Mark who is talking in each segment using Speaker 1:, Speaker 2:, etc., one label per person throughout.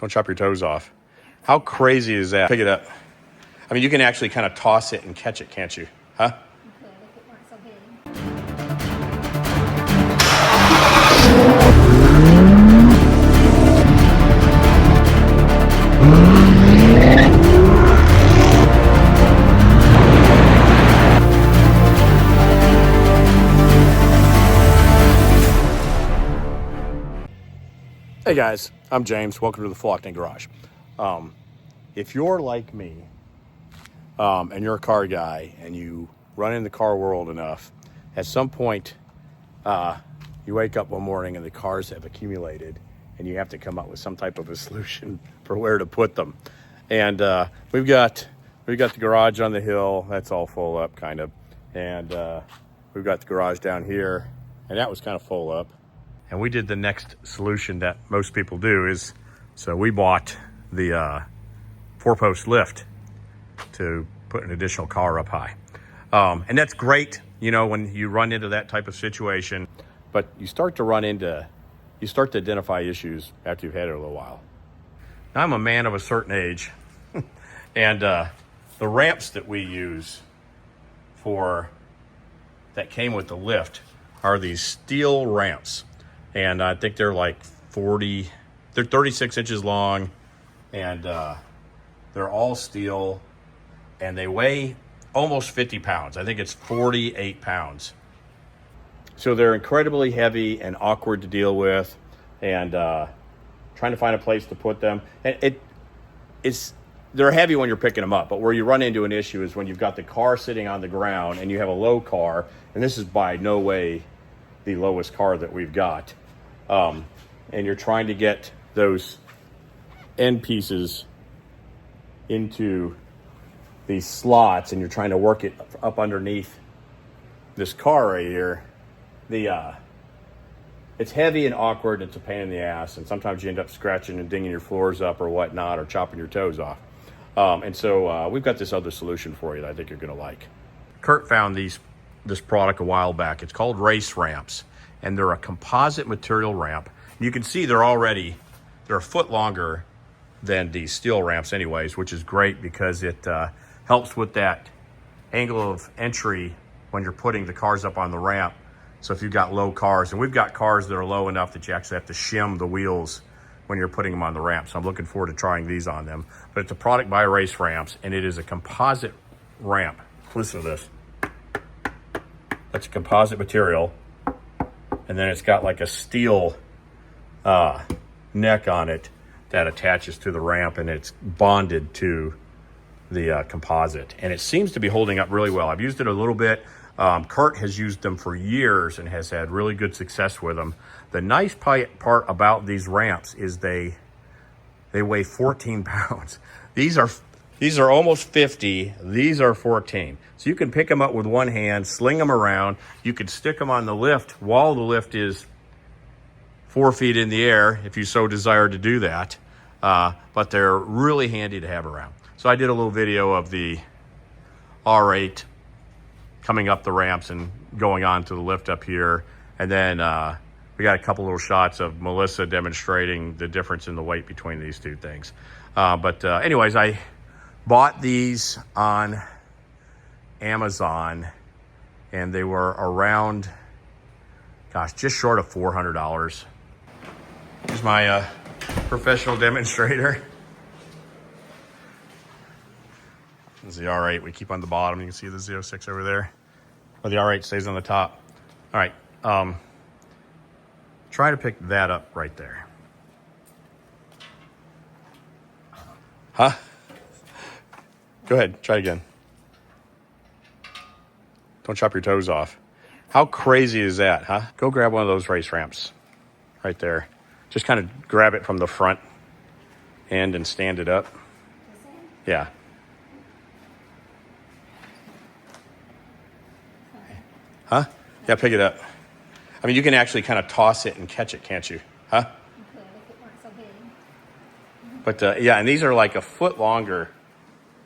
Speaker 1: Don't chop your toes off. How crazy is that? Pick it up. I mean, you can actually kind of toss it and catch it, can't you? Huh?
Speaker 2: Okay, if it weren't so big.
Speaker 1: Hey guys, I'm James. Welcome to the Full Octane Garage. If you're like me, and you're a car guy and you run in the car world enough, at some point you wake up one morning and the cars have accumulated and you have to come up with some type of a solution for where to put them. And we've got the garage on the hill. That's all full up kind of. And we've got the garage down here and that was kind of full up. And we did the next solution that most people do is, so we bought the 4-post lift to put an additional car up high. And that's great, you know, when you run into that type of situation, but you start to identify issues after you've had it a little while. Now, I'm a man of a certain age, and the ramps that we use that came with the lift are these steel ramps. And I think they're like they're 36 inches long, and they're all steel, and they weigh almost 50 pounds. I think it's 48 pounds. So they're incredibly heavy and awkward to deal with, and trying to find a place to put them. And they're heavy when you're picking them up, but where you run into an issue is when you've got the car sitting on the ground and you have a low car, and this is by no way the lowest car that we've got. And you're trying to get those end pieces into these slots and you're trying to work it up underneath this car right here. It's heavy and awkward and it's a pain in the ass, and sometimes you end up scratching and dinging your floors up or whatnot, or chopping your toes off. And so we've got this other solution for you that I think you're going to like. Kurt found this product a while back. It's called Race Ramps, and they're a composite material ramp. You can see they're a foot longer than these steel ramps anyways, which is great because it helps with that angle of entry when you're putting the cars up on the ramp. So if you've got low cars, and we've got cars that are low enough that you actually have to shim the wheels when you're putting them on the ramp. So I'm looking forward to trying these on them. But it's a product by Race Ramps, and it is a composite ramp. Listen to this. That's a composite material. And then it's got like a steel neck on it that attaches to the ramp, and it's bonded to the composite. And it seems to be holding up really well. I've used it a little bit. Kurt has used them for years and has had really good success with them. The nice part about these ramps is they weigh 14 pounds. These are almost 50. These are 14. So you can pick them up with one hand, sling them around. You could stick them on the lift while the lift is 4 feet in the air if you so desire to do that. But they're really handy to have around. So I did a little video of the R8 coming up the ramps and going on to the lift up here. And then we got a couple little shots of Melissa demonstrating the difference in the weight between these two things. Anyways, I bought these on Amazon, and they were around, just short of $400. Here's my professional demonstrator. This is the R8 we keep on the bottom. You can see the Z06 over there. But the R8 stays on the top. All right. Try to pick that up right there. Huh? Go ahead. Try it again. Don't chop your toes off. How crazy is that, huh? Go grab one of those race ramps right there. Just kind of grab it from the front end and stand it up. Yeah. Huh? Yeah, pick it up. I mean, you can actually kind of toss it and catch it, can't you? Huh?
Speaker 2: Okay, if it weren't so big.
Speaker 1: But yeah, and these are like a foot longer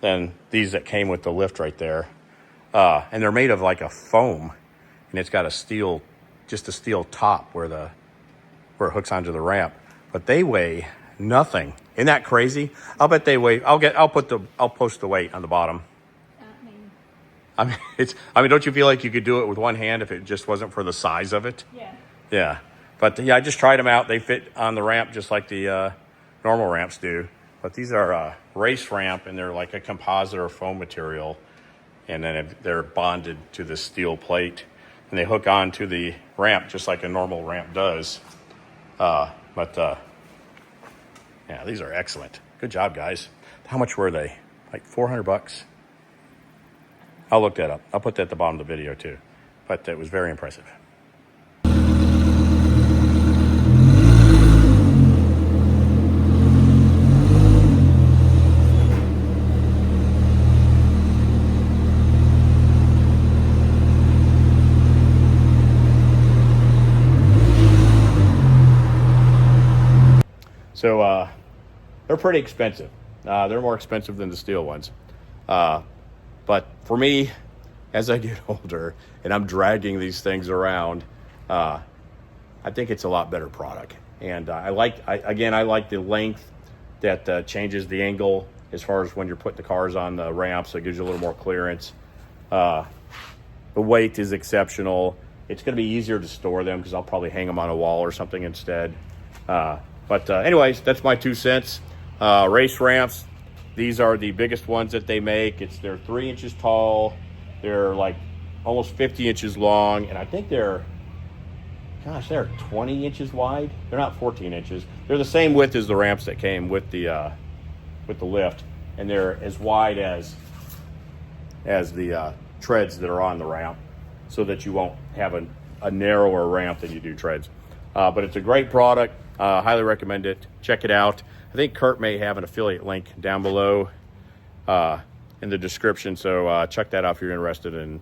Speaker 1: than these that came with the lift right there. And they're made of like a foam, and it's got a steel top where it hooks onto the ramp. But they weigh nothing Isn't that crazy? I'll bet they weigh. I'll post the weight on the bottom.
Speaker 2: I mean,
Speaker 1: Don't you feel like you could do it with one hand if it just wasn't for the size of it?
Speaker 2: yeah.
Speaker 1: Yeah. But yeah, I just tried them out. They fit on the ramp just like the normal ramps do. But these are a race ramp, and they're like a composite or foam material. And then they're bonded to the steel plate. And they hook onto the ramp just like a normal ramp does. Yeah, these are excellent. Good job, guys. How much were they? Like $400? I'll look that up. I'll put that at the bottom of the video too. But it was very impressive. So they're pretty expensive. They're more expensive than the steel ones. But for me, as I get older and I'm dragging these things around, I think it's a lot better product. And I like the length that changes the angle as far as when you're putting the cars on the ramp, so it gives you a little more clearance. The weight is exceptional. It's going to be easier to store them because I'll probably hang them on a wall or something instead. But anyways, that's my 2 cents. Race ramps. These are the biggest ones that they make. They're 3 inches tall. They're like almost 50 inches long. And I think they're 20 inches wide. They're not 14 inches. They're the same width as the ramps that came with the lift. And they're as wide as the treads that are on the ramp, so that you won't have a narrower ramp than you do treads. But it's a great product. Highly recommend it. Check it out. I think Kurt may have an affiliate link down below in the description, so check that out if you're interested in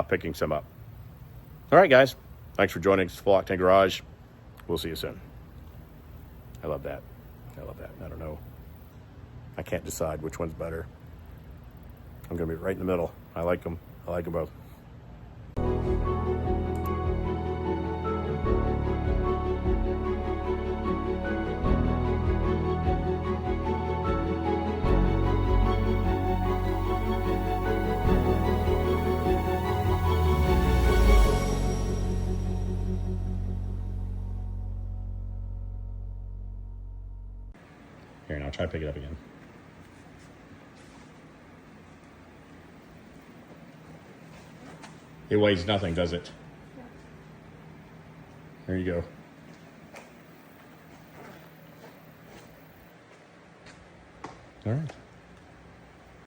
Speaker 1: picking some up. All right, guys. Thanks for joining us, Full Octane Garage. We'll see you soon. I love that. I don't know. I can't decide which one's better. I'm going to be right in the middle. I like them both. Here, now try to pick it up again. It weighs nothing, does it? There you go. All right.